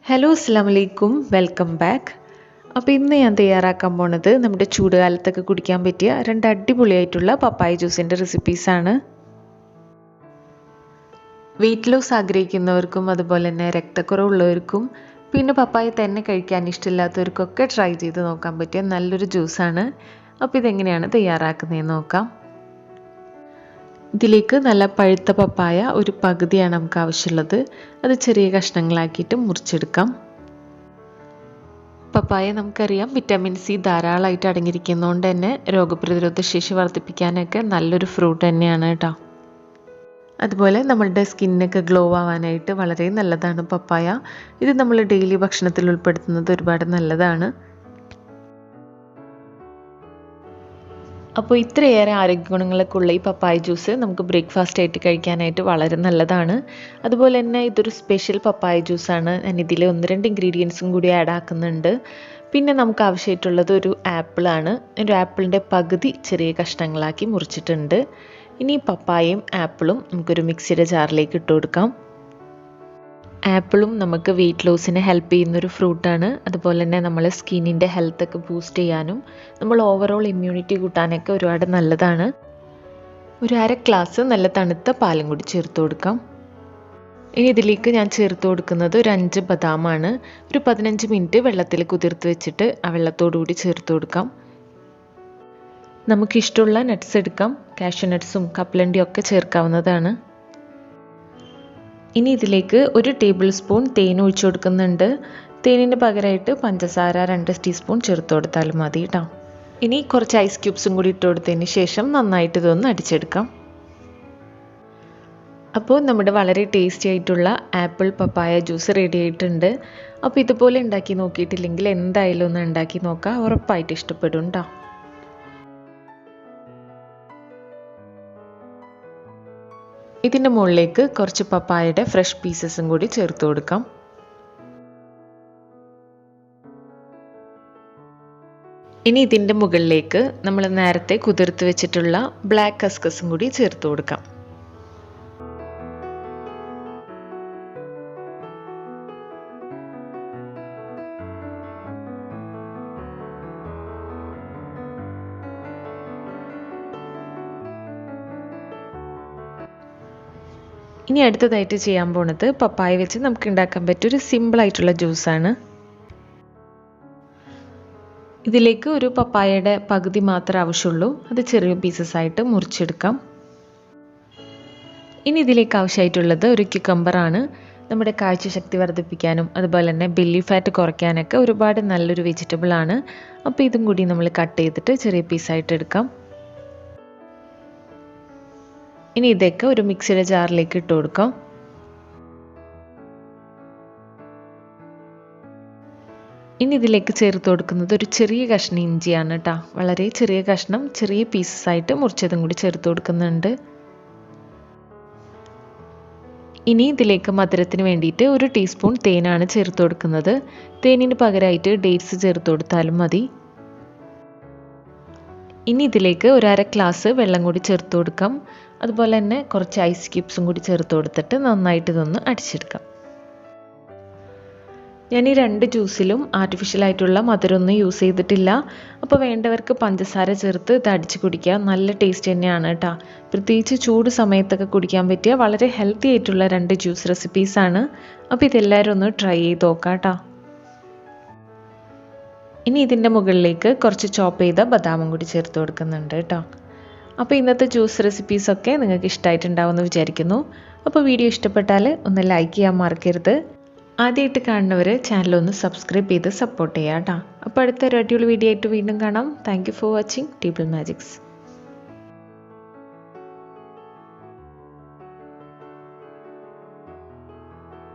Hello അസ്സലാമു അലൈക്കും, welcome back. അപ്പോൾ ഇന്ന് ഞാൻ തയ്യാറാക്കാൻ പോണത് നമ്മുടെ ചൂടുകാലത്തൊക്കെ കുടിക്കാൻ പറ്റിയ രണ്ട് അടിപൊളിയായിട്ടുള്ള പപ്പായ ജ്യൂസിൻ്റെ റെസിപ്പീസാണ്. വെയിറ്റ് ലോസ് ആഗ്രഹിക്കുന്നവർക്കും അതുപോലെ തന്നെ രക്തക്കുറവുള്ളവർക്കും പിന്നെ പപ്പായ തന്നെ കഴിക്കാൻ ഇഷ്ടമില്ലാത്തവർക്കൊക്കെ ട്രൈ ചെയ്ത് നോക്കാൻ പറ്റിയ നല്ലൊരു ജ്യൂസാണ്. അപ്പോൾ ഇതെങ്ങനെയാണ് തയ്യാറാക്കുന്നതെന്ന് നോക്കാം. ഇതിലേക്ക് നല്ല പഴുത്ത പപ്പായ ഒരു പകുതിയാണ് നമുക്ക് ആവശ്യമുള്ളത്. അത് ചെറിയ കഷ്ണങ്ങളാക്കിയിട്ട് മുറിച്ചെടുക്കാം. പപ്പായ നമുക്കറിയാം വിറ്റാമിൻ സി ധാരാളമായിട്ട് അടങ്ങിയിരിക്കുന്നതുകൊണ്ട് തന്നെ രോഗപ്രതിരോധ ശേഷി വർദ്ധിപ്പിക്കാനൊക്കെ നല്ലൊരു ഫ്രൂട്ട് തന്നെയാണ് കേട്ടോ. അതുപോലെ നമ്മളുടെ സ്കിന്നൊക്കെ ഗ്ലോ ആവാനായിട്ട് വളരെ നല്ലതാണ് പപ്പായ. ഇത് നമ്മൾ ഡെയിലി ഭക്ഷണത്തിൽ ഉൾപ്പെടുത്തുന്നത് ഒരുപാട് നല്ലതാണ്. അപ്പോൾ ഇത്രയേറെ ആരോഗ്യ ഗുണങ്ങളൊക്കെ ഉള്ള ഈ പപ്പായ ജ്യൂസ് നമുക്ക് ബ്രേക്ക്ഫാസ്റ്റ് ആയിട്ട് കഴിക്കാനായിട്ട് വളരെ നല്ലതാണ്. അതുപോലെ തന്നെ ഇതൊരു സ്പെഷ്യൽ പപ്പായ ജ്യൂസാണ്. ഞാൻ ഇതിൽ 1-2 ഇൻഗ്രീഡിയൻസും കൂടി ആഡ് ആക്കുന്നുണ്ട്. പിന്നെ നമുക്ക് ആവശ്യമായിട്ടുള്ളത് ഒരു ആപ്പിളാണ്. ഒരു ആപ്പിളിൻ്റെ പകുതി ചെറിയ കഷ്ണങ്ങളാക്കി മുറിച്ചിട്ടുണ്ട്. ഇനി പപ്പായയും ആപ്പിളും നമുക്കൊരു മിക്സിയുടെ ജാറിലേക്ക് ഇട്ട് കൊടുക്കാം. ആപ്പിളും നമുക്ക് വെയിറ്റ് ലോസിന് ഹെൽപ്പ് ചെയ്യുന്നൊരു ഫ്രൂട്ടാണ്. അതുപോലെ തന്നെ നമ്മളെ സ്കിന്നിൻ്റെ ഹെൽത്തൊക്കെ ബൂസ്റ്റ് ചെയ്യാനും നമ്മൾ ഓവറോൾ ഇമ്മ്യൂണിറ്റി കൂട്ടാനൊക്കെ ഒരുപാട് നല്ലതാണ്. ഒരു 1/2 ഗ്ലാസ് നല്ല തണുത്ത പാലും കൂടി ചേർത്ത് കൊടുക്കാം. ഇനി ഇതിലേക്ക് ഞാൻ ചേർത്ത് കൊടുക്കുന്നത് ഒരു 5 ബദാമാണ്. ഒരു 15 മിനിറ്റ് വെള്ളത്തിൽ കുതിർത്ത് വെച്ചിട്ട് ആ വെള്ളത്തോടു കൂടി ചേർത്ത് കൊടുക്കാം. നമുക്കിഷ്ടമുള്ള നട്ട്സ് എടുക്കാം. കാഷ്യൂ നട്ട്സും കപ്പലണ്ടിയും ഒക്കെ ചേർക്കാവുന്നതാണ്. ഇനി ഇതിലേക്ക് 1 ടേബിൾ സ്പൂൺ തേൻ ഒഴിച്ചു കൊടുക്കുന്നുണ്ട്. തേനിന് പകരമായിട്ട് പഞ്ചസാര 2 ടീസ്പൂൺ ചേർത്ത് കൊടുത്താലും മതി കേട്ടോ. ഇനി കുറച്ച് ഐസ് ക്യൂബ്സും കൂടി ഇട്ട് കൊടുത്തതിന് ശേഷം നന്നായിട്ട് ഇതൊന്ന് അടിച്ചെടുക്കാം. അപ്പോൾ നമ്മുടെ വളരെ ടേസ്റ്റി ആയിട്ടുള്ള ആപ്പിൾ പപ്പായ ജ്യൂസ് റെഡി ആയിട്ടുണ്ട്. അപ്പോൾ ഇതുപോലെ ഉണ്ടാക്കി നോക്കിയിട്ടില്ലെങ്കിൽ എന്തായാലും ഒന്ന് ഉണ്ടാക്കി നോക്കാം, ഉറപ്പായിട്ട് ഇഷ്ടപ്പെടും കേട്ടോ. ഇതിൻ്റെ മുകളിലേക്ക് കുറച്ച് പപ്പായയുടെ ഫ്രഷ് പീസസും കൂടി ചേർത്ത് കൊടുക്കാം. ഇനി ഇതിൻ്റെ മുകളിലേക്ക് നമ്മൾ നേരത്തെ കുതിർത്ത് വെച്ചിട്ടുള്ള ബ്ലാക്ക് കസ്കസും കൂടി ചേർത്ത് കൊടുക്കാം. ഇനി അടുത്തതായിട്ട് ചെയ്യാൻ പോണത് പപ്പായ വെച്ച് നമുക്ക് ഉണ്ടാക്കാൻ പറ്റിയൊരു സിമ്പിളായിട്ടുള്ള ജ്യൂസാണ്. ഇതിലേക്ക് ഒരു പപ്പായയുടെ പകുതി മാത്രമേ ആവശ്യമുള്ളൂ. അത് ചെറിയ പീസസ് ആയിട്ട് മുറിച്ചെടുക്കാം. ഇനി ഇതിലേക്ക് ആവശ്യമായിട്ടുള്ളത് ഒരു ക്യുക്കമ്പറാണ്. നമ്മുടെ കാഴ്ചശക്തി വർദ്ധിപ്പിക്കാനും അതുപോലെ തന്നെ ബെല്ലി ഫാറ്റ് കുറയ്ക്കാനൊക്കെ ഒരുപാട് നല്ലൊരു വെജിറ്റബിൾ ആണ്. അപ്പോൾ ഇതും കൂടി നമ്മൾ കട്ട് ചെയ്തിട്ട് ചെറിയ പീസായിട്ട് എടുക്കാം. ഇനി ഇതൊക്കെ ഒരു മിക്സിയുടെ ജാറിലേക്ക് ഇട്ട് കൊടുക്കാം. ഇനി ഇതിലേക്ക് ചേർത്ത് കൊടുക്കുന്നത് ഒരു ചെറിയ കഷ്ണം ഇഞ്ചിയാണ് കേട്ടോ. വളരെ ചെറിയ കഷ്ണം, ചെറിയ പീസസ് ആയിട്ട് മുറിച്ചതും കൂടി ചേർത്ത് കൊടുക്കുന്നുണ്ട്. ഇനി ഇതിലേക്ക് മധുരത്തിന് വേണ്ടിയിട്ട് 1 ടീസ്പൂൺ തേനാണ് ചേർത്ത് കൊടുക്കുന്നത്. തേനിന് പകരമായിട്ട് ഡേറ്റ്സ് ചേർത്ത് കൊടുത്താലും മതി. ഇനി ഇതിലേക്ക് ഒരു 1/2 ഗ്ലാസ് വെള്ളം കൂടി ചേർത്ത് കൊടുക്കാം. അതുപോലെ തന്നെ കുറച്ച് ഐസ് ക്യൂബ്സും കൂടി ചേർത്ത് കൊടുത്തിട്ട് നന്നായിട്ട് ഇതൊന്ന് അടിച്ചെടുക്കാം. ഞാൻ ഈ 2 ജ്യൂസിലും ആർട്ടിഫിഷ്യലായിട്ടുള്ള മധുരമൊന്നും യൂസ് ചെയ്തിട്ടില്ല. അപ്പോൾ വേണ്ടവർക്ക് പഞ്ചസാര ചേർത്ത് ഇത് അടിച്ച് കുടിക്കുക. നല്ല ടേസ്റ്റ് തന്നെയാണ് കേട്ടോ. പ്രത്യേകിച്ച് ചൂട് സമയത്തൊക്കെ കുടിക്കാൻ പറ്റിയ വളരെ ഹെൽത്തി ആയിട്ടുള്ള 2 ജ്യൂസ് റെസിപ്പീസാണ്. അപ്പോൾ ഇതെല്ലാവരും ഒന്ന് ട്രൈ ചെയ്ത് നോക്കാം കേട്ടോ. ഇനി ഇതിൻ്റെ മുകളിലേക്ക് കുറച്ച് ചോപ്പ് ചെയ്ത ബദാമും കൂടി ചേർത്ത് കൊടുക്കുന്നുണ്ട് കേട്ടോ. അപ്പോൾ ഇന്നത്തെ ജ്യൂസ് റെസിപ്പീസൊക്കെ നിങ്ങൾക്ക് ഇഷ്ടമായിട്ടുണ്ടാവുമെന്ന് വിചാരിക്കുന്നു. അപ്പോൾ വീഡിയോ ഇഷ്ടപ്പെട്ടാൽ ഒന്ന് ലൈക്ക് ചെയ്യാൻ മറക്കരുത്. ആദ്യമായിട്ട് കാണുന്നവർ ചാനലൊന്ന് സബ്സ്ക്രൈബ് ചെയ്ത് സപ്പോർട്ട് ചെയ്യാം കേട്ടോ. അപ്പോൾ അടുത്തൊരു അടിപൊളി വീഡിയോ ആയിട്ട് വീണ്ടും കാണാം. Thank you for watching table magics.